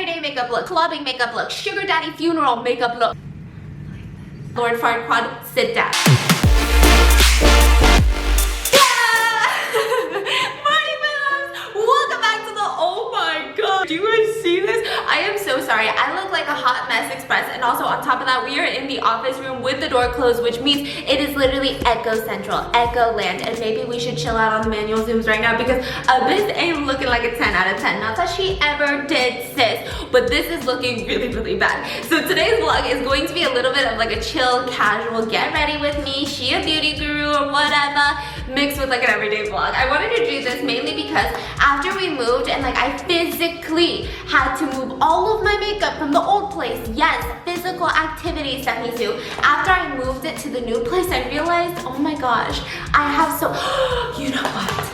everyday makeup look, clubbing makeup look, sugar daddy funeral makeup look. Lord Fart Quad, sit down. Do you guys see this? I am so sorry. I look like a hot mess express, and also on top of that, we are in the office room with the door closed, which means it is literally Echo Central, Echo Land, and maybe we should chill out on the manual zooms right now because Abyss ain't looking like a 10 out of 10. Not that she ever did, sis, but this is looking really, really bad. So today's vlog is going to be a little bit of like a chill, casual, get ready with me, she a beauty guru or whatever, mixed with like an everyday vlog. I wanted to do this mainly because after we moved and like I physically had to move all of my makeup from the old place. Yes, physical activity, Stephanie Sue. After I moved it to the new place, I realized, oh my gosh, I have so, you know what?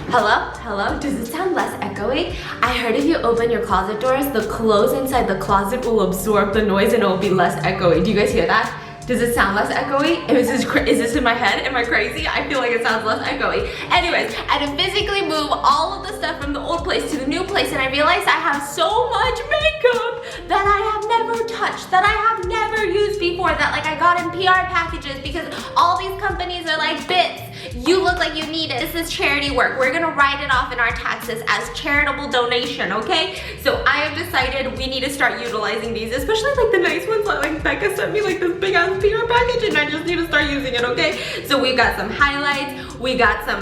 Hello? Hello? Does it sound less echoey? I heard if you open your closet doors, the clothes inside the closet will absorb the noise and it will be less echoey. Do you guys hear that? Does it sound less echoey? Is this in my head? Am I crazy? I feel like it sounds less echoey. Anyways, I had to physically move all of the stuff from the old place to the new place, and I realized I have so much makeup that I have never touched, that I have never used before, that like I got in PR packages because all these companies are like, bits, you look like you need it. This is charity work. We're gonna write it off in our taxes as charitable donation, okay? So I have decided we need to start utilizing these, especially like the nice ones that like Becca sent me, like this big ass PR package, and I just need to start using it, okay? So we got some highlights, we got some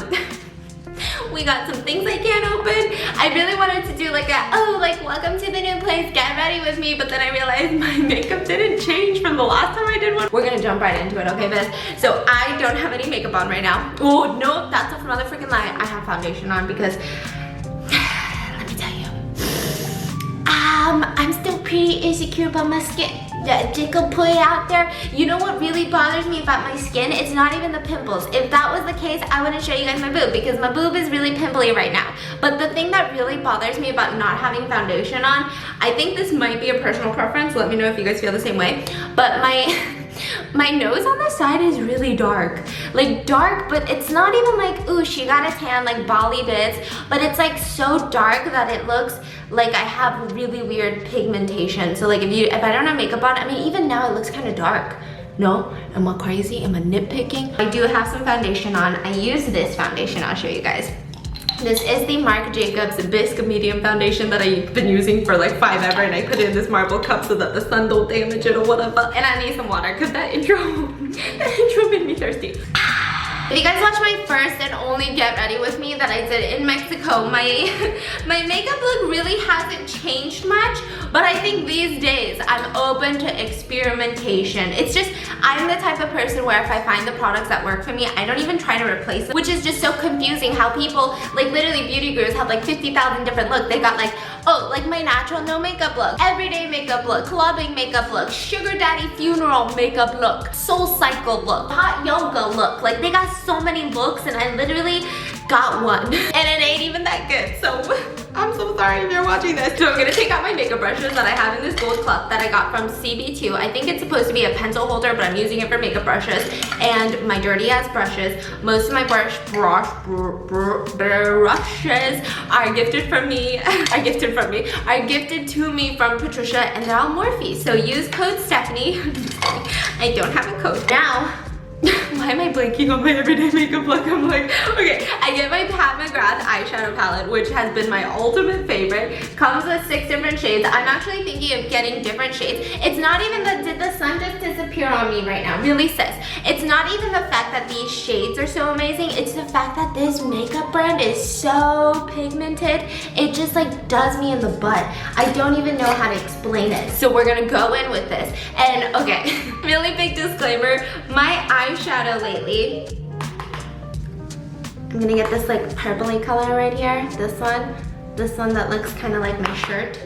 things I can't open. I really wanted to do like a, oh, like welcome to the new place, get ready with me, but then I realized my makeup didn't change from the last time I did one. We're gonna jump right into it, okay, Biz? So I don't have any makeup on right now. Oh, no, that's a mother freaking lie. I have foundation on because, let me tell you, I'm still pretty insecure about my skin. Just gonna put it out there. You know what really bothers me about my skin? It's not even the pimples. If that was the case, I wouldn't show you guys my boob because my boob is really pimply right now. But the thing that really bothers me about not having foundation on, I think this might be a personal preference. Let me know if you guys feel the same way. But my nose on the side is really dark. Like dark, but it's not even like, ooh, she got a tan, like Bali bits. But it's like so dark that it looks like I have really weird pigmentation. So like if I don't have makeup on, I mean, even now it looks kind of dark. No? Am I crazy? Am I nitpicking? I do have some foundation on. I use this foundation. I'll show you guys. This is the Marc Jacobs Bisque Medium Foundation that I've been using for like forever, and I put it in this marble cup so that the sun don't damage it or whatever. And I need some water because that intro made me thirsty. If you guys watch my first and only get ready with me that I did in Mexico, my makeup look really hasn't changed much, but I think these days I'm open to experimentation. It's just, I'm the type of person where if I find the products that work for me, I don't even try to replace them, which is just so confusing how people, like literally beauty gurus have like 50,000 different looks. They got like, oh, like my natural no makeup look, everyday makeup look, clubbing makeup look, sugar daddy funeral makeup look, soul cycle look, hot yoga look. Like they got so many looks and I literally got one and it ain't even that good. So I'm so sorry if you're watching this. So I'm gonna take out my makeup brushes that I have in this gold cloth that I got from CB2. I think it's supposed to be a pencil holder, but I'm using it for makeup brushes, and my dirty ass brushes. Most of my brushes are gifted to me from Patricia, and they're all Morphe. So use code Stephanie. I don't have a code now. Why am I blinking on my everyday makeup look? I'm like, okay, I get my Pat McGrath eyeshadow palette, which has been my ultimate favorite. Comes with 6 different shades. I'm actually thinking of getting different shades. It's not even the, did the sun just disappear on me right now? Really, sis? It's not even the fact that these shades are so amazing. It's the fact that this makeup brand is so pigmented. It just like does me in the butt. I don't even know how to explain it. So we're gonna go in with this. And okay, really big disclaimer, my eyeshadow lately, I'm gonna get this like purpley color right here, this one that looks kind of like my shirt.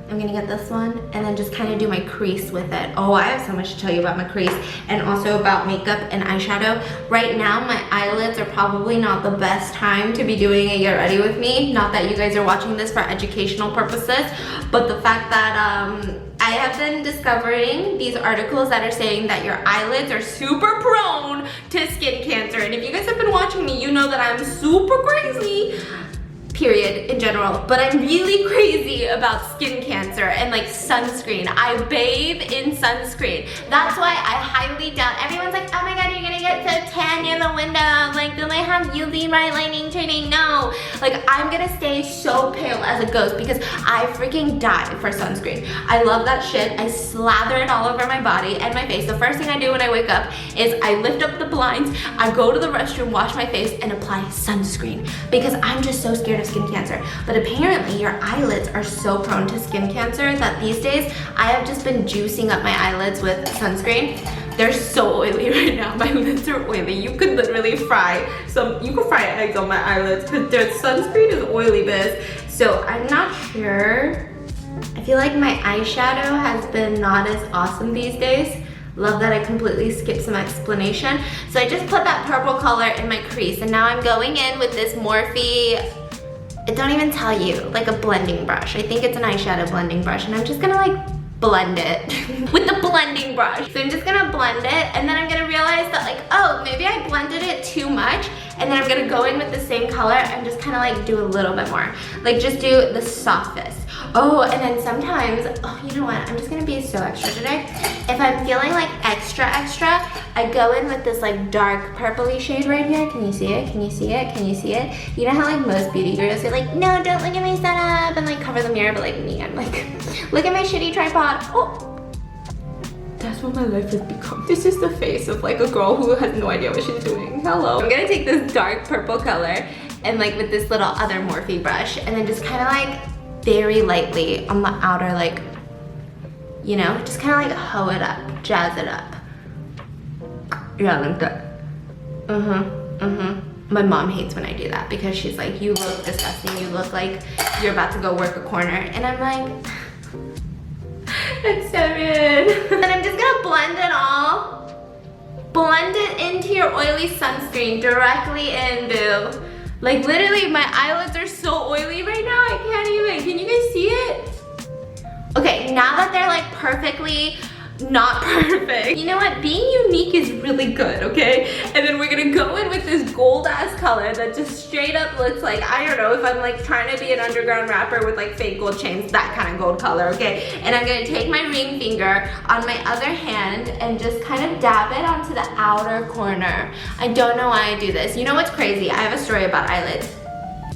I'm gonna get this one and then just kind of do my crease with it. Oh, I have so much to tell you about my crease and also about makeup and eyeshadow. Right now, my eyelids are probably not the best time to be doing a get ready with me. Not that you guys are watching this for educational purposes, but the fact that I have been discovering these articles that are saying that your eyelids are super prone to skin cancer. And if you guys have been watching me, you know that I'm super crazy. period in general, but I'm really crazy about skin cancer and like sunscreen. I bathe in sunscreen. That's why I highly doubt, everyone's like, oh my god, you're gonna get so tan near the window, like do they have UV lighting training? No, like I'm gonna stay so pale as a ghost because I freaking die for sunscreen. I love that shit. I slather it all over my body and my face. The first thing I do when I wake up is I lift up the blinds, I go to the restroom, wash my face, and apply sunscreen because I'm just so scared of skin cancer. But apparently your eyelids are so prone to skin cancer that these days I have just been juicing up my eyelids with sunscreen. They're so oily right now. My lids are oily. You could literally fry eggs on my eyelids because their sunscreen is oily, biz. So I'm not sure. I feel like my eyeshadow has been not as awesome these days. Love that I completely skipped some explanation. So I just put that purple color in my crease and now I'm going in with this Morphe, I don't even tell you, like a blending brush. I think it's an eyeshadow blending brush and I'm just gonna like blend it with the blending brush. So I'm just gonna blend it and then I'm gonna realize that like, oh, maybe I blended it too much and then I'm gonna go in with the same color and just kind of like do a little bit more. Like just do the softest. Oh, and then sometimes, oh, you know what? I'm just gonna be so extra today. If I'm feeling like extra, I go in with this like dark purpley shade right here. Can you see it? Can you see it? Can you see it? You know how like most beauty gurus are like, no, don't look at my setup and like cover the mirror, but like me, I'm like, look at my shitty tripod. Oh. That's what my life has become. This is the face of like a girl who has no idea what she's doing. Hello. I'm gonna take this dark purple color and like with this little other Morphe brush and then just kind of like very lightly on the outer, like, you know, just kind of like hoe it up, jazz it up. Yeah, like that. My mom hates when I do that because she's like, you look disgusting. You look like you're about to go work a corner. And I'm like, that's so rude. And I'm just gonna blend it all. Blend it into your oily sunscreen directly in, boo. Like literally my eyelids are so oily right now, I can't even. Can you guys see it? Okay, now that they're like perfectly not perfect, you know what? Being unique is really good, okay? And then we're gonna go in with this gold ass color that just straight up looks like, I don't know, if I'm like trying to be an underground rapper with like fake gold chains, that kind of gold color, okay? And I'm gonna take my ring finger on my other hand and just kind of dab it onto the outer corner. I don't know why I do this. You know what's crazy? I have a story about eyelids.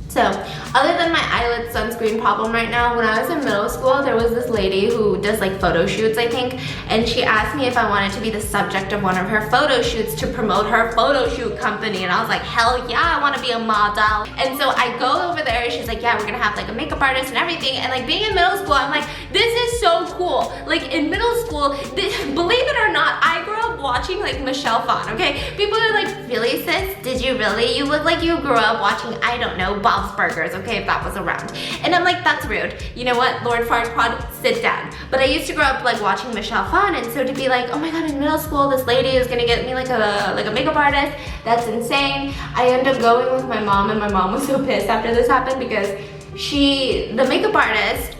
So, other than my eyelid sunscreen problem right now, when I was in middle school, there was this lady who does like photo shoots, I think, and she asked me if I wanted to be the subject of one of her photo shoots to promote her photo shoot company, and I was like, hell yeah, I want to be a model. And so I go over there, and she's like, yeah, we're gonna have like a makeup artist and everything, and like being in middle school, I'm like, this is so cool. Like in middle school, believe it or not, I grew up watching like Michelle Phan, okay? People are like, really sis, did you really? You look like you grew up watching, I don't know, Bob's Burgers, okay, if that was around. And I'm like, that's rude. You know what, Lord Farquaad, sit down. But I used to grow up like watching Michelle Phan, and so to be like, oh my god, in middle school, this lady is gonna get me like a makeup artist, that's insane. I ended up going with my mom, and my mom was so pissed after this happened because the makeup artist,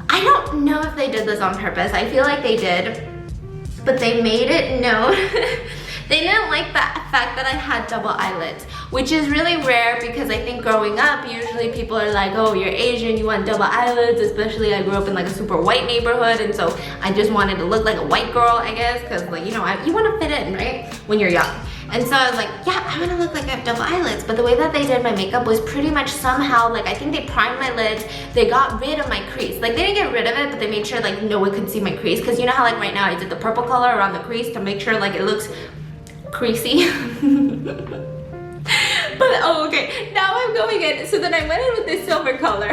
I don't know if they did this on purpose. I feel like they did, but they made it known. They didn't like the fact that I had double eyelids, which is really rare because I think growing up, usually people are like, oh, you're Asian, you want double eyelids, especially I grew up in like a super white neighborhood, and so I just wanted to look like a white girl, I guess, because like, you know, you want to fit in, right, when you're young. And so I was like, yeah, I want to look like I have double eyelids. But the way that they did my makeup was pretty much somehow, like, I think they primed my lids, they got rid of my crease. Like, they didn't get rid of it, but they made sure like no one could see my crease. Because you know how like right now I did the purple color around the crease to make sure like it looks creasy. But oh, okay, now I'm going in. So then I went in with this silver color.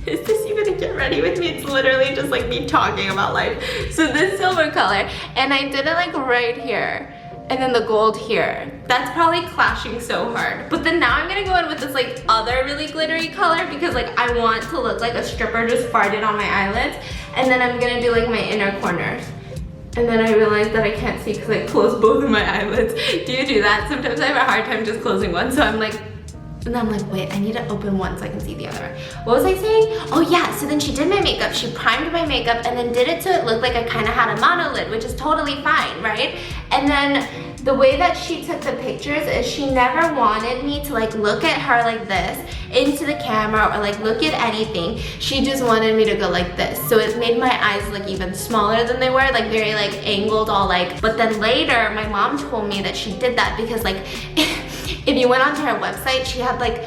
Is this even a get ready with me? It's literally just like me talking about life. So this silver color, and I did it like right here, and then the gold here. That's probably clashing so hard. But then now I'm gonna go in with this like other really glittery color because like I want to look like a stripper just farted on my eyelids. And then I'm gonna do like my inner corners. And then I realized that I can't see because I closed both of my eyelids. Do you do that? Sometimes I have a hard time just closing one, so I'm like, and then I'm like, wait, I need to open one so I can see the other. What was I saying? Oh yeah, so then she did my makeup, she primed my makeup, and then did it so it looked like I kind of had a monolid, which is totally fine, right? And then the way that she took the pictures is she never wanted me to like look at her like this into the camera or like look at anything. She just wanted me to go like this. So it made my eyes look even smaller than they were, like very like angled, all like. But then later my mom told me that she did that because like if you went onto her website, she had like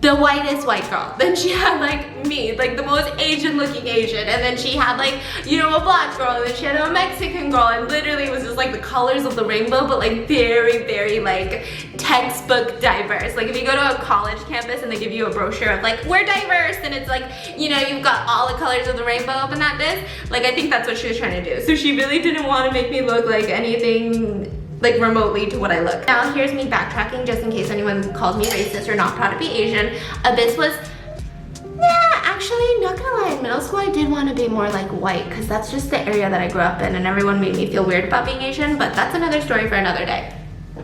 the whitest white girl, then she had like me, like the most Asian looking Asian, and then she had like, you know, a black girl, and then she had a Mexican girl, and literally it was just like the colors of the rainbow, but like very like textbook diverse. Like if you go to a college campus and they give you a brochure of like, we're diverse, and it's like, you know, you've got all the colors of the rainbow up in that disc, like I think that's what she was trying to do. So she really didn't want to make me look like anything like remotely to what I look. Now here's me backtracking just in case anyone calls me racist or not proud to be Asian. Abyss was, yeah, actually not gonna lie, in middle school I did want to be more like white because that's just the area that I grew up in and everyone made me feel weird about being Asian, but that's another story for another day.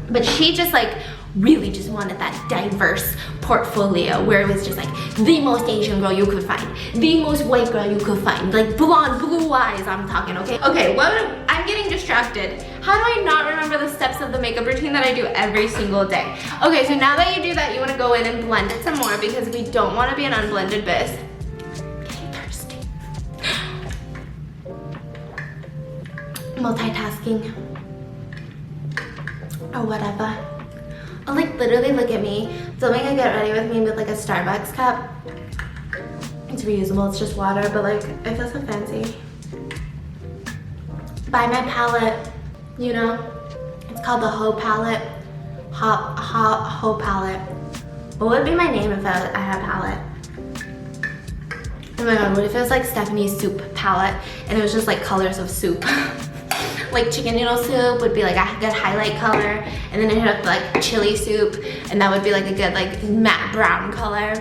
But she just like really just wanted that diverse portfolio where it was just like the most Asian girl you could find, the most white girl you could find, like blonde, blue eyes, I'm talking, okay? Okay, I'm getting distracted. How do I not remember the steps of the makeup routine that I do every single day? Okay, so now that you do that, you wanna go in and blend it some more because we don't wanna be an unblended bis. I'm getting thirsty. Multitasking. Or whatever. Oh, like literally look at me filming a get ready with me with like a Starbucks cup. It's reusable, it's just water, but like I feel so fancy. Buy my palette, you know? It's called the Ho palette. Ho palette. What would be my name if I had a palette? Oh my god, what if it was like Stephanie's soup palette and it was just like colors of soup? Like chicken noodle soup would be like a good highlight color, and then it had like chili soup, and that would be like a good like matte brown color.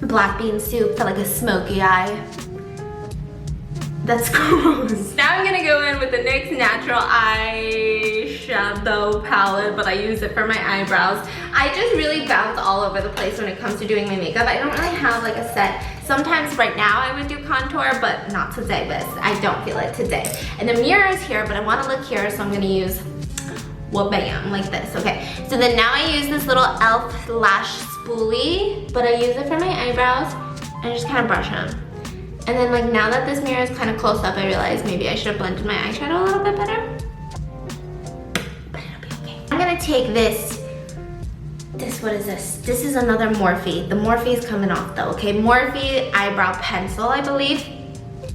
Black bean soup for like a smoky eye. That's gross. Now I'm gonna go in with the NYX Natural Eyeshadow Palette, but I use it for my eyebrows. I just really bounce all over the place when it comes to doing my makeup. I don't really have like a set. Sometimes right now I would do contour, but not today, Liz. I don't feel it today. And the mirror is here, but I wanna look here, so I'm gonna use, well, bam, like this, okay. So then now I use this little e.l.f. lash spoolie, but I use it for my eyebrows, and just kind of brush them. And then like now that this mirror is kind of close up, I realized maybe I should have blended my eyeshadow a little bit better. But it'll be okay. I'm gonna take this, what is this? This is another Morphe. The Morphe is coming off though, okay? Morphe eyebrow pencil, I believe.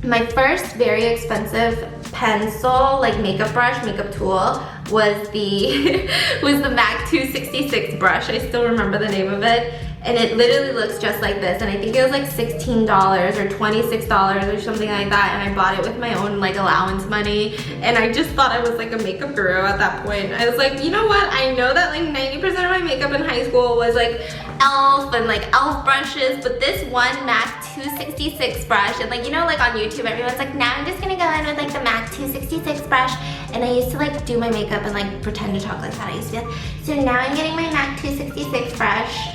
My first very expensive pencil, like makeup brush, makeup tool, was the MAC 266 brush. I still remember the name of it. And it literally looks just like this, and I think it was like $16 or $26 or something like that, and I bought it with my own like allowance money, and I just thought I was like a makeup guru at that point. I was like, you know what, I know that like 90% of my makeup in high school was like e.l.f. and like e.l.f. brushes, but this one MAC 266 brush, and like, you know, like on YouTube everyone's like, now I'm just gonna go in with like the MAC 266 brush, and I used to like do my makeup and like pretend to talk like that. I used to. So now I'm getting my MAC 266 brush.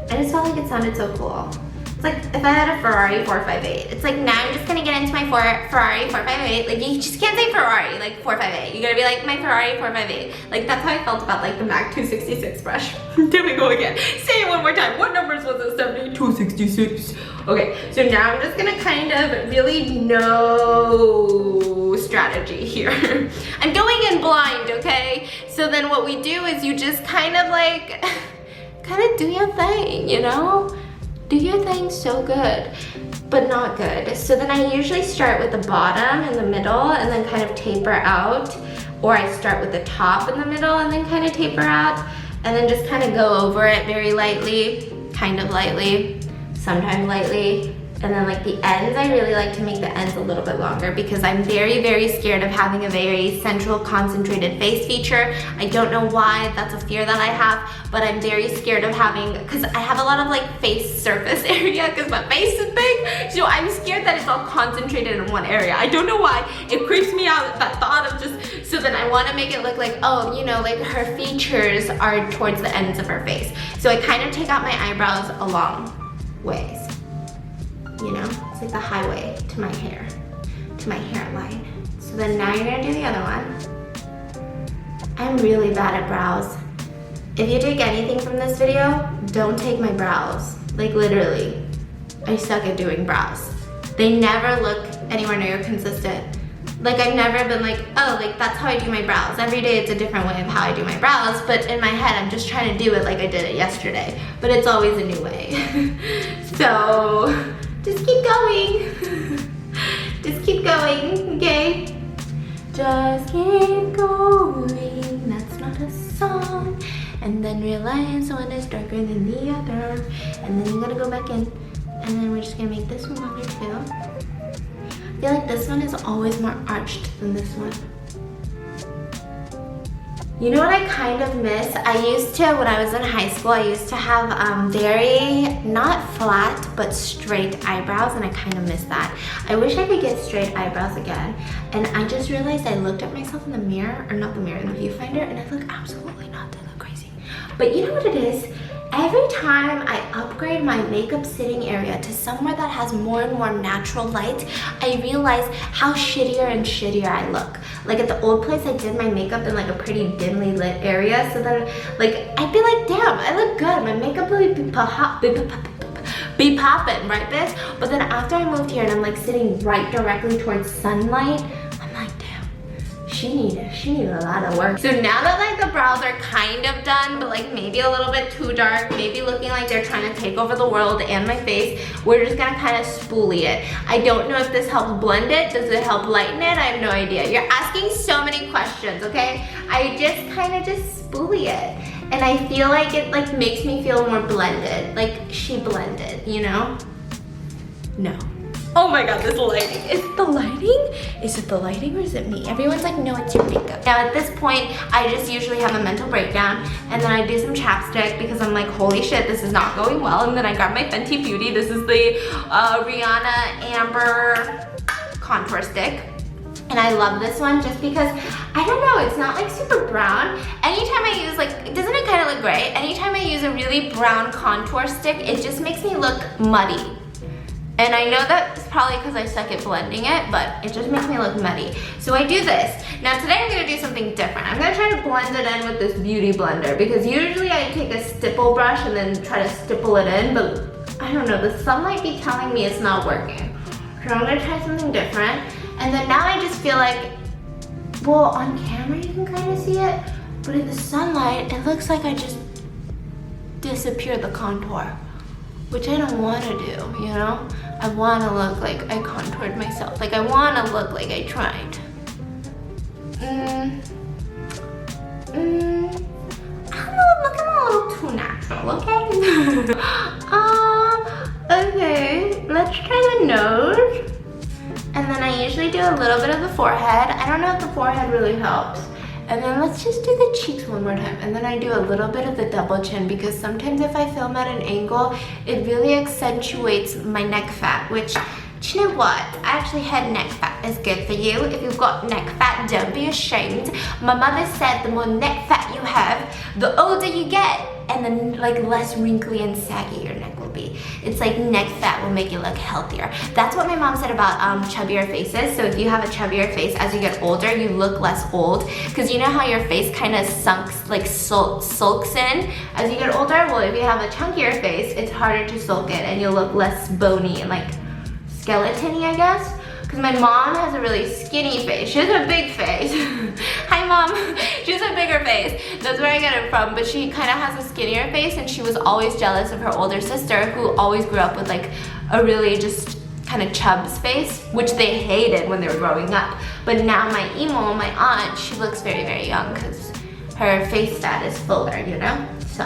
I just felt like it sounded so cool. It's like if I had a Ferrari 458. It's like now I'm just gonna get into my Ferrari 458. Like you just can't say Ferrari, like 458. You gotta be like my Ferrari 458. Like that's how I felt about like the MAC 266 brush. There we go again. Say it one more time. What numbers was it? 266. Okay, so now I'm just gonna kind of really know strategy here. I'm going in blind, okay? So then what we do is you just kind of like do your thing, you know? Do your thing so good, but not good. So then I usually start with the bottom and the middle and then kind of taper out, or I start with the top in the middle and then kind of taper out, and then just kind of go over it very lightly, kind of lightly, sometimes lightly. And then like the ends, I really like to make the ends a little bit longer because I'm very scared of having a very central concentrated face feature. I don't know why, that's a fear that I have, but I'm very scared of having, because I have a lot of like face surface area because my face is big, so I'm scared that it's all concentrated in one area. I don't know why, it creeps me out, that thought of just, so then I want to make it look like, oh, you know, like her features are towards the ends of her face. So I kind of take out my eyebrows a long ways. You know, it's like the highway to my hair, to my hairline. So then now you're gonna do the other one. I'm really bad at brows. If you take anything from this video, don't take my brows. Like literally, I suck at doing brows. They never look anywhere near consistent. Like I've never been like, oh, like that's how I do my brows. Every day it's a different way of how I do my brows, but in my head I'm just trying to do it like I did it yesterday. But it's always a new way. So just keep going. Just keep going, okay? Just keep going. That's not a song. And then realize one is darker than the other. And then you gotta go back in. And then we're just gonna make this one longer too. I feel like this one is always more arched than this one. You know what I kind of miss? I used to, when I was in high school, I used to have very, not flat, but straight eyebrows, and I kind of miss that. I wish I could get straight eyebrows again. And I just realized I looked at myself in the mirror, or not the mirror, in the viewfinder, and I look absolutely not, I look crazy. But you know what it is? Every time I upgrade my makeup sitting area to somewhere that has more and more natural light, I realize how shittier and shittier I look. Like at the old place, I did my makeup in like a pretty dimly lit area, so then like I'd be like, damn, I look good. My makeup will be popping, right, bitch? But then after I moved here and I'm like sitting right directly towards sunlight, I'm like, damn, she needed a lot of work. So now that like the brows are kind of done, but like maybe a little bit too dark, maybe looking like they're trying to take over the world and my face, we're just gonna kind of spoolie it. I don't know if this helps blend it. Does it help lighten it? I have no idea. You're asking so many questions, okay? I just kind of just spoolie it. And I feel like it like makes me feel more blended. Like she blended, you know? No. Oh my god, this lighting. Is it the lighting? Is it the lighting or is it me? Everyone's like, no, it's your makeup. Now at this point, I just usually have a mental breakdown and then I do some chapstick because I'm like, holy shit, this is not going well. And then I grab my Fenty Beauty. This is the Rihanna Amber contour stick. And I love this one just because, I don't know, it's not like super brown. Anytime I use like, doesn't it kind of look gray? Anytime I use a really brown contour stick, it just makes me look muddy. And I know that's probably because I suck at blending it, but it just makes me look muddy. So I do this. Now today I'm gonna do something different. I'm gonna try to blend it in with this beauty blender because usually I take a stipple brush and then try to stipple it in, but I don't know, the sunlight be telling me it's not working. So I'm gonna try something different. And then now I just feel like, well, on camera you can kind of see it, but in the sunlight, it looks like I just disappeared the contour, which I don't want to do, you know? I want to look like I contoured myself. Like I want to look like I tried. I don't know, I'm looking a little too natural, okay? Okay, let's try the nose. And then I usually do a little bit of the forehead. I don't know if the forehead really helps. And then let's just do the cheeks one more time. And then I do a little bit of the double chin because sometimes if I film at an angle, it really accentuates my neck fat, which, do you know what? Actually, head neck fat is good for you. If you've got neck fat, don't be ashamed. My mother said the more neck fat you have, the older you get, and then like less wrinkly and saggy your neck will be. It's like neck fat will make you look healthier. That's what my mom said about chubbier faces. So if you have a chubbier face as you get older, you look less old. Because you know how your face kind of sulks in as you get older? Well, if you have a chunkier face, it's harder to sulk it and you'll look less bony and like skeleton-y, I guess. Because my mom has a really skinny face. She has a big face. Hi mom. She has a bigger face. That's where I get it from. But she kind of has a skinnier face and she was always jealous of her older sister who always grew up with like a really just kind of chub's face, which they hated when they were growing up. But now my Emo, my aunt, she looks very, very young because her face fat is fuller, you know? So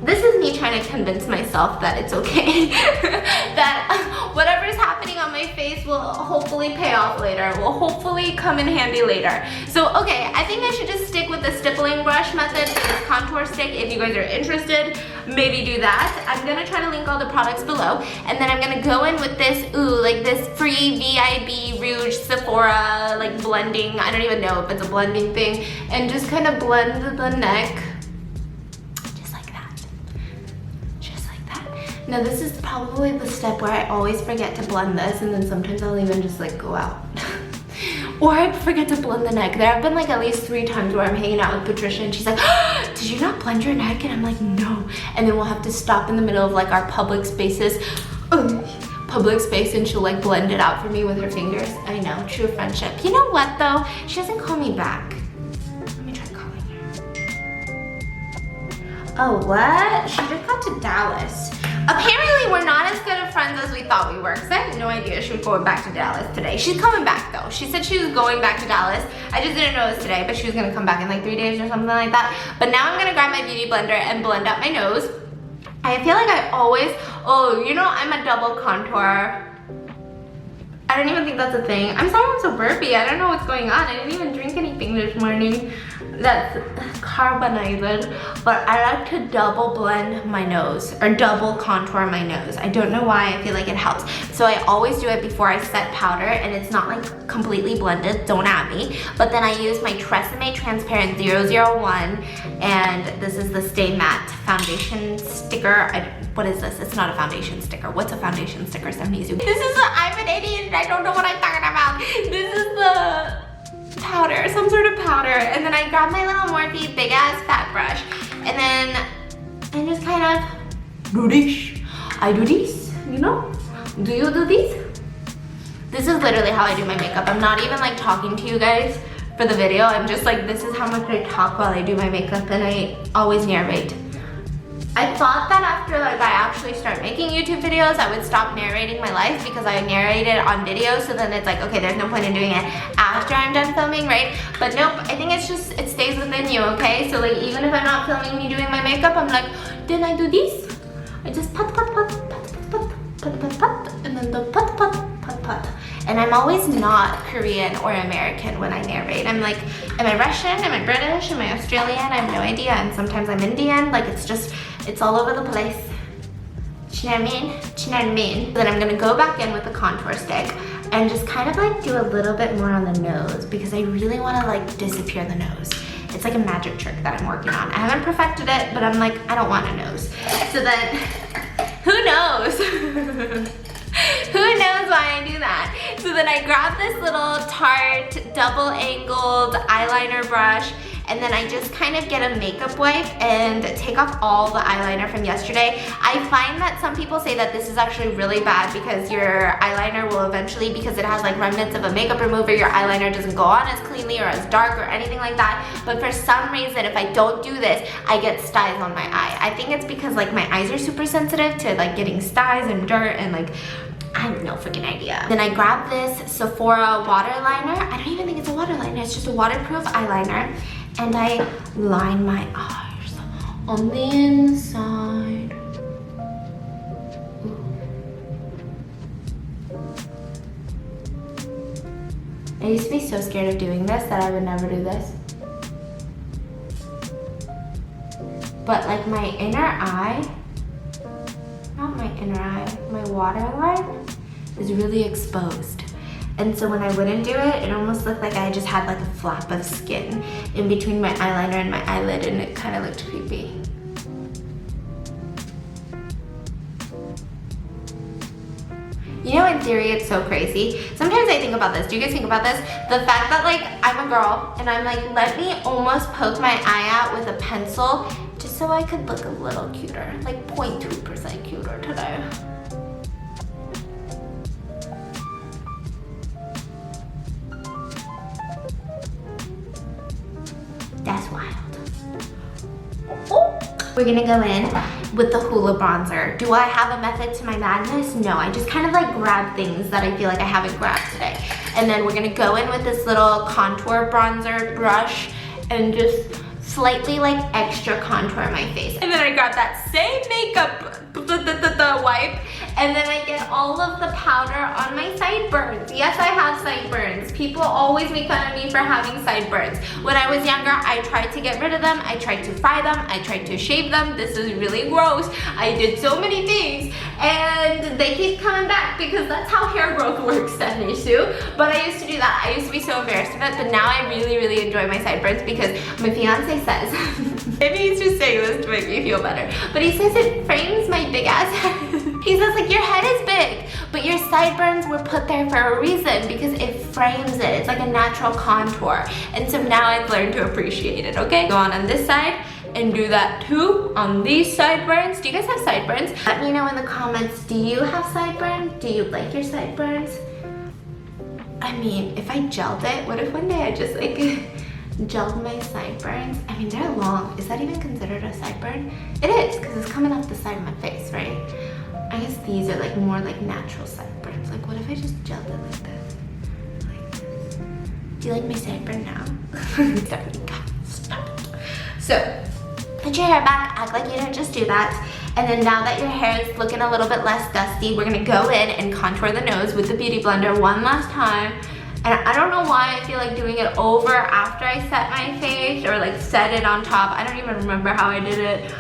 this is me trying to convince myself that it's okay. That whatever is happening on my face will hopefully pay off later, will hopefully come in handy later. So okay, I think I should just stick with the stippling brush method for this contour stick. If you guys are interested, maybe do that. I'm gonna try to link all the products below, and then I'm gonna go in with this, like this free VIB Rouge Sephora like blending, I don't even know if it's a blending thing, and just kind of blend the neck. Now this is probably the step where I always forget to blend this, and then sometimes I'll even just like go out Or I forget to blend the neck. There have been like at least 3 times where I'm hanging out with Patricia and she's like, did you not blend your neck? And I'm like, no. And then we'll have to stop in the middle of like our public spaces. Public space, and she'll like blend it out for me with her fingers. I know, true friendship. You know what though? She doesn't call me back. Let me try calling her. Oh, what? She just got to Dallas. Apparently we're not as good of friends as we thought we were, because I had no idea she was going back to Dallas today. She's coming back though. She said she was going back to Dallas. I just didn't know it was today, but she was gonna come back in like 3 days or something like that. But now I'm gonna grab my beauty blender and blend out my nose. I feel like I always, you know, I'm a double contour. I don't even think that's a thing. I'm sorry I'm so burpy. I don't know what's going on. I didn't even drink anything this morning that's carbonated, but I like to double blend my nose or double contour my nose. I don't know why. I feel like it helps. So I always do it before I set powder, and it's not like completely blended, don't at me. But then I use my Tresemme Transparent 001, and this is the Stay Matte foundation sticker. What is this? It's not a foundation sticker. What's a foundation sticker? I'm using. This is I'm an idiot and I don't know what I'm talking about. This is the powder, some sort of powder. And then I grab my little Morphe big ass fat brush, and then I just kind of do this. I do this, you know? Do you do this? This is literally how I do my makeup. I'm not even like talking to you guys for the video. I'm just like, this is how much I talk while I do my makeup, and I always narrate. I thought that after like I actually start making YouTube videos, I would stop narrating my life because I narrate it on video, so then it's like, okay, there's no point in doing it after I'm done filming, right? But nope, I think it's just, it stays within you, okay? So like, even if I'm not filming me doing my makeup, I'm like, didn't I do this? I just pat, pat, pat, pat, pat, pat, pat, pat, and then the pat, pat, pat, pat. And I'm always not Korean or American when I narrate. I'm like, am I Russian? Am I British? Am I Australian? I have no idea. And sometimes I'm Indian. Like, it's just, it's all over the place. Do you know what I mean? Do you know what I mean? Then I'm gonna go back in with the contour stick and just kind of like do a little bit more on the nose, because I really wanna like disappear the nose. It's like a magic trick that I'm working on. I haven't perfected it, but I'm like, I don't want a nose. So then, who knows? Who knows why I do that? So then I grab this little Tarte double angled eyeliner brush, and then I just kind of get a makeup wipe and take off all the eyeliner from yesterday. I find that some people say that this is actually really bad because your eyeliner will eventually, because it has like remnants of a makeup remover, your eyeliner doesn't go on as cleanly or as dark or anything like that. But for some reason, if I don't do this, I get styes on my eye. I think it's because like my eyes are super sensitive to like getting styes and dirt and like, I have no freaking idea. Then I grab this Sephora water liner. I don't even think it's a water liner, it's just a waterproof eyeliner. And I line my eyes on the inside. Ooh. I used to be so scared of doing this that I would never do this. But like my inner eye, not my inner eye, my waterline is really exposed. And so when I wouldn't do it, it almost looked like I just had like a flap of skin in between my eyeliner and my eyelid, and it kind of looked creepy. You know, in theory, it's so crazy. Sometimes I think about this. Do you guys think about this? The fact that like I'm a girl and I'm like, let me almost poke my eye out with a pencil just so I could look a little cuter, like 0.2% cuter today. That's wild. Oh. We're gonna go in with the Hoola bronzer. Do I have a method to my madness? No, I just kind of like grab things that I feel like I haven't grabbed today. And then we're gonna go in with this little contour bronzer brush and just slightly like extra contour my face. And then I grab that same makeup wipe, and then I get all of the powder on my sideburns. Yes, I have sideburns. People always make fun of me for having sideburns. When I was younger, I tried to get rid of them. I tried to fry them. I tried to shave them. This is really gross. I did so many things, and they keep coming back because that's how hair growth works, Stephanie Sue. But I used to do that. I used to be so embarrassed of it, but now I really, really enjoy my sideburns because my fiance says, maybe he's just saying this to make me feel better, but he says it frames my big ass head. He says like your head is big, but your sideburns were put there for a reason because it frames it. It's like a natural contour. And so now I've learned to appreciate it, okay? Go on this side and do that too on these sideburns. Do you guys have sideburns? Let me know in the comments, do you have sideburns? Do you like your sideburns? I mean, if I gelled it, what if one day I just like gelled my sideburns? I mean, they're long. Is that even considered a sideburn? It is, because it's coming off the side of my face, right? I guess these are like more like natural sideburns. Like, what if I just gelled it like this? Like this. Do you like my sideburn now? Stephanie, stop it. So, put your hair back, act like you didn't just do that. And then now that your hair is looking a little bit less dusty, we're gonna go in and contour the nose with the Beauty Blender one last time. And I don't know why I feel like doing it over after I set my face or like set it on top. I don't even remember how I did it.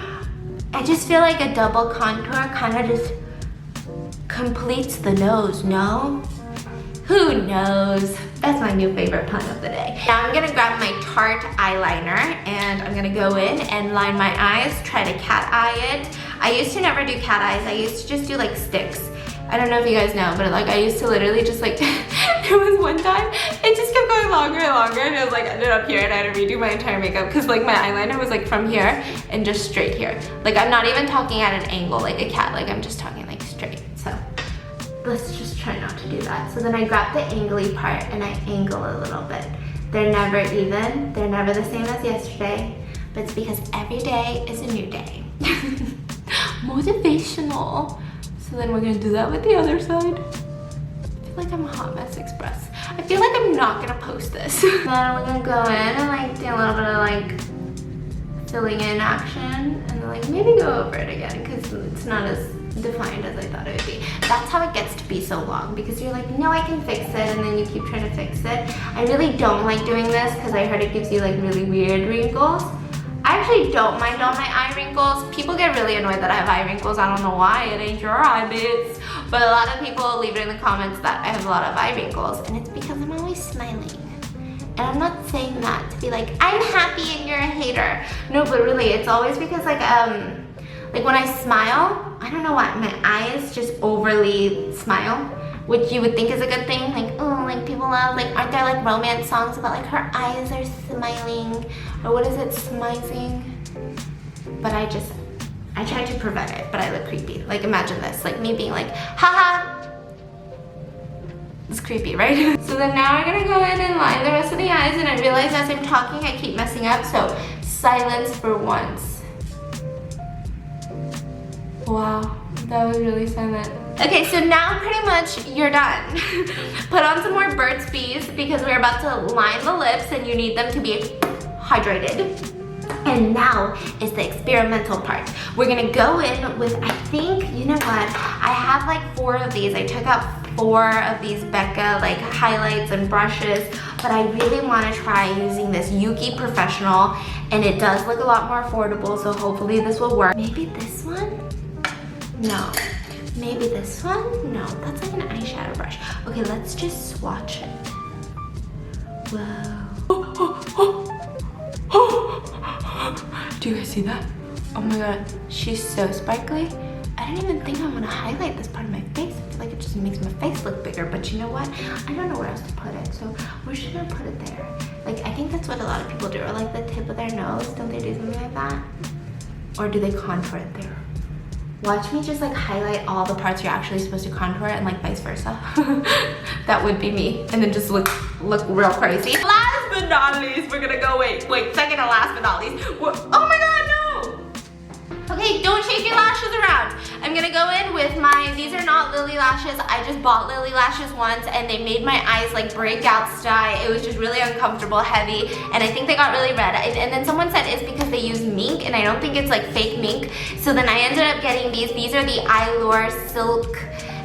I just feel like a double contour kind of just completes the nose, no? Who knows? That's my new favorite pun of the day. Now I'm gonna grab my Tarte eyeliner and I'm gonna go in and line my eyes, try to cat eye it. I used to never do cat eyes. I used to just do like sticks. I don't know if you guys know, but like I used to literally just like, there was one time, it just kept going longer and longer and it was like ended up here and I had to redo my entire makeup because like my eyeliner was like from here and just straight here. Like I'm not even talking at an angle like a cat, like I'm just talking like straight. So let's just try not to do that. So then I grab the angly part and I angle a little bit. They're never even, they're never the same as yesterday, but it's because every day is a new day. Motivational. So then we're gonna do that with the other side. I feel like I'm a hot mess express. I feel like I'm not gonna post this. Then we're gonna go in and like do a little bit of like filling in action and then like maybe go over it again because it's not as defined as I thought it would be. That's how it gets to be so long because you're like, no, I can fix it, and then you keep trying to fix it. I really don't like doing this because I heard it gives you like really weird wrinkles. I actually don't mind all my eye wrinkles. People get really annoyed that I have eye wrinkles. I don't know why, it ain't your eye bits. But a lot of people leave it in the comments that I have a lot of eye wrinkles, and it's because I'm always smiling. And I'm not saying that to be like, I'm happy and you're a hater. No, but really, it's always because like when I smile, I don't know why, my eyes just overly smile, which you would think is a good thing. Like, oh, like people love, like, aren't there like romance songs about like her eyes are smiling, or what is it, smizing? But I try to prevent it, but I look creepy. Like imagine this, like me being like, haha. It's creepy, right? So then now I'm gonna go in and line the rest of the eyes, and I realize as I'm talking I keep messing up, so silence for once. Wow, that was really silent. Okay, so now pretty much you're done. Put on some more Burt's Bees because we're about to line the lips and you need them to be hydrated. And now is the experimental part. We're gonna go in with, I think, you know what? I have like 4 of these. I took out 4 of these Becca like highlights and brushes, but I really wanna try using this Yuki Professional, and it does look a lot more affordable, so hopefully this will work. Maybe this one? No. Maybe this one? No, that's like an eyeshadow brush. Okay, let's just swatch it. Whoa. Do you guys see that? Oh my god, she's so sparkly. I don't even think I'm gonna highlight this part of my face. I feel like it just makes my face look bigger, but you know what? I don't know where else to put it, so we're just gonna put it there. Like, I think that's what a lot of people do, or like the tip of their nose. Don't they do something like that? Or do they contour it there? Watch me just like highlight all the parts you're actually supposed to contour and like vice versa. That would be me. And then just look real crazy. Last but not least, we're gonna go, wait, second to last but not least. Oh my god, no! Okay, don't shake your lashes around. I'm gonna go in with these are not Lily lashes. I just bought Lily lashes once and they made my eyes like break out style. It was just really uncomfortable, heavy, and I think they got really red. And then someone said it's because they use mink, and I don't think it's like fake mink. So then I ended up getting these. These are the Eyelure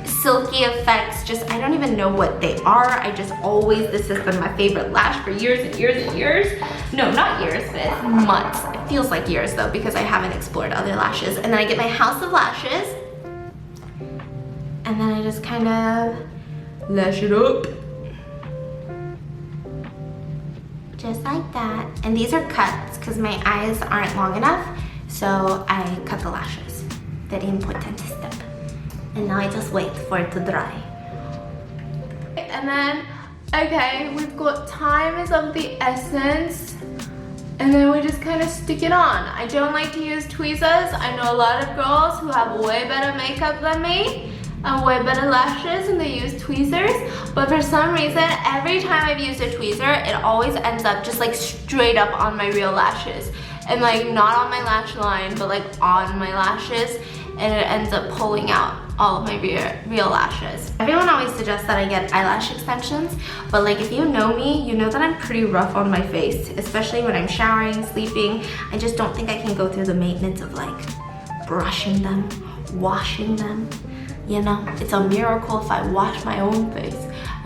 Silky Effects. Just, I don't even know what they are. I just always, this has been my favorite lash for years and years and years. No, not years, but months. It feels like years though, because I haven't explored other lashes. And then I get my House of Lashes. And then I just kind of lash it up. Just like that. And these are cuts because my eyes aren't long enough. So I cut the lashes. Very important step. And now I just wait for it to dry. And then, okay, we've got time is of the essence. And then we just kind of stick it on. I don't like to use tweezers. I know a lot of girls who have way better makeup than me and way better lashes and they use tweezers. But for some reason, every time I've used a tweezer, it always ends up just like straight up on my real lashes. And like not on my lash line, but like on my lashes. And it ends up pulling out all of my real lashes. Everyone always suggests that I get eyelash extensions, but like if you know me, you know that I'm pretty rough on my face, especially when I'm showering, sleeping. I just don't think I can go through the maintenance of like brushing them, washing them. You know, it's a miracle if I wash my own face.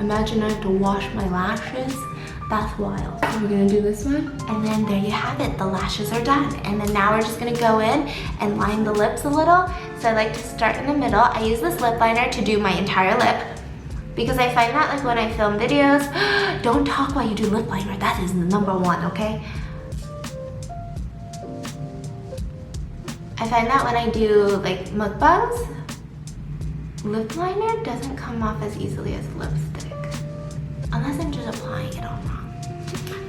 Imagine I have to wash my lashes. That's wild. So we're gonna do this one. And then there you have it, the lashes are done. And then now we're just gonna go in and line the lips a little. So I like to start in the middle. I use this lip liner to do my entire lip because I find that like when I film videos, don't talk while you do lip liner. That is the #1, okay? I find that when I do like mukbangs, lip liner doesn't come off as easily as lipstick. Unless I'm just applying it all wrong.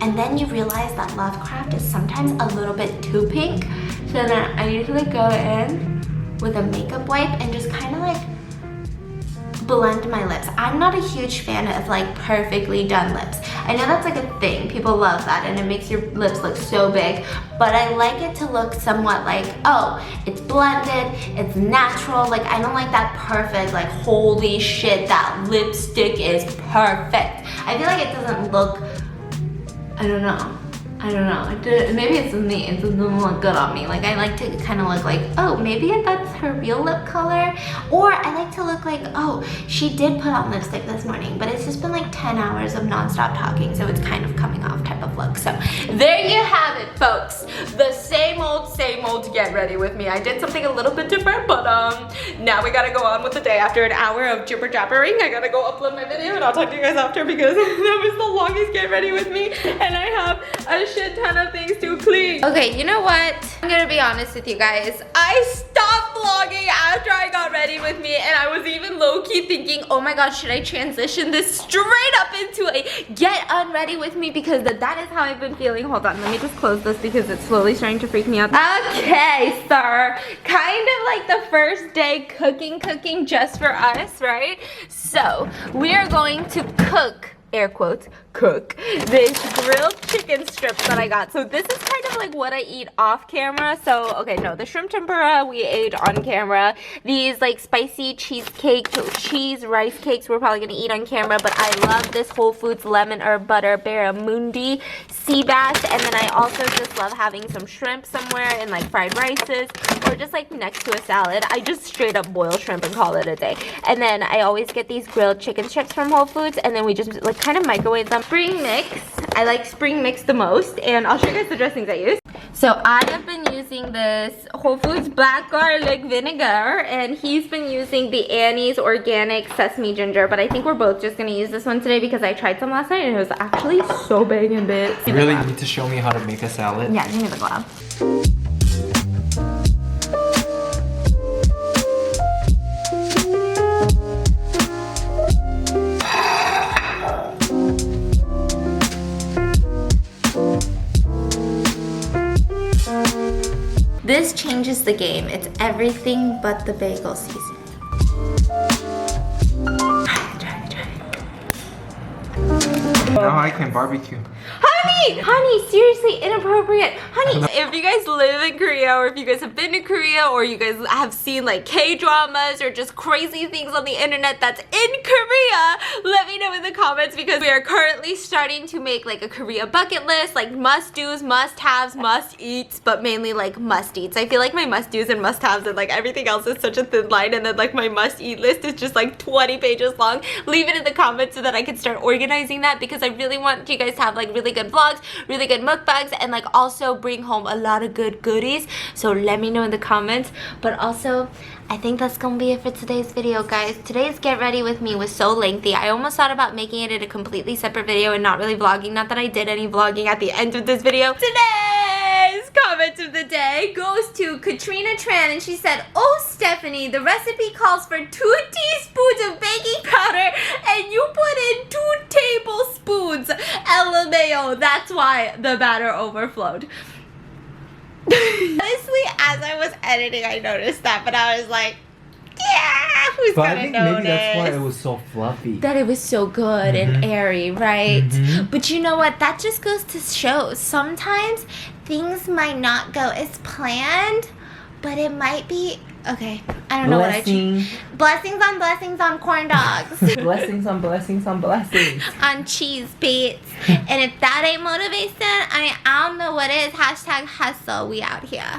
And then you realize that Love Craft is sometimes a little bit too pink. So then I usually go in with a makeup wipe and just kind of like blend my lips. I'm not a huge fan of like perfectly done lips. I know that's like a thing. People love that and it makes your lips look so big. But I like it to look somewhat like, oh, it's blended, it's natural. Like I don't like that perfect, like holy shit, that lipstick is perfect. I feel like it doesn't look, I don't know. Maybe it's me, it doesn't look good on me. Like I like to kind of look like, oh, maybe that's her real lip color. Or I like to look like, oh, she did put on lipstick this morning, but it's just been like 10 hours of nonstop talking, so it's kind of coming off type of look. So there you have it, folks. The same old Get Ready With Me. I did something a little bit different, but now we gotta go on with the day. After an hour of jibber jabbering, I gotta go upload my video and I'll talk to you guys after because that was the longest Get Ready With Me and I have a shit ton of things to clean. Okay, you know what? I'm gonna be honest with you guys. I stopped vlogging after I got ready with me and I was even low-key thinking, oh my god, should I transition this straight up into a get unready with me because that is how I've been feeling. Hold on, let me just close this because it's slowly starting to freak me out. Okay, sir. Kind of like the first day cooking just for us, right? So, we are going to cook, air quotes, cook this grilled chicken strips that I got. So this is kind of like what I eat off camera. So okay, no, the shrimp tempura we ate on camera. These like spicy cheesecake, cheese rice cakes we're probably gonna eat on camera, but I love this Whole Foods lemon herb butter barramundi sea bass. And then I also just love having some shrimp somewhere in like fried rices or just like next to a salad. I just straight up boil shrimp and call it a day. And then I always get these grilled chicken strips from Whole Foods and then we just like kind of microwave them. Spring mix. I like spring mix the most and I'll show you guys the dressings I use. So I have been using this Whole Foods black garlic vinegar and he's been using the Annie's organic sesame ginger, but I think we're both just gonna use this one today because I tried some last night and it was actually so banging bits. You really need to show me how to make a salad? Yeah, give me the glove. This changes the game. It's everything but the bagel season. Now I can barbecue. Honey, seriously, inappropriate. Honey, if you guys live in Korea or if you guys have been to Korea or you guys have seen like K-dramas or just crazy things on the internet that's in Korea, let me know in the comments because we are currently starting to make like a Korea bucket list, like must-dos, must-haves, must-eats, but mainly like must-eats. I feel like my must-dos and must-haves and like everything else is such a thin line and then like my must-eat list is just like 20 pages long. Leave it in the comments so that I can start organizing that because I really want you guys to have like really good vlogs, really good mukbangs, and like also bring home a lot of good goodies. So let me know in the comments. But also, I think that's gonna be it for today's video, guys. Today's Get Ready With Me was so lengthy. I almost thought about making it a completely separate video and not really vlogging. Not that I did any vlogging at the end of this video. Today's comment of the day goes to Katrina Tran, and she said, "Oh, Stephanie, the recipe calls for 2 teaspoons of baking powder, and you put in 2 tablespoons. LMAO, that's why the batter overflowed." Honestly, as I was editing, I noticed that, but I was like, yeah, who's But I gonna think notice? maybe that's why it was so fluffy. That it was so good and airy, right? But you know what? That just goes to show sometimes things might not go as planned, but it might be okay. I don't know what I blessings on corn dogs. Blessings on blessings on blessings. On cheese beets. And if that ain't motivation, I don't know what is. #hustle. We out here.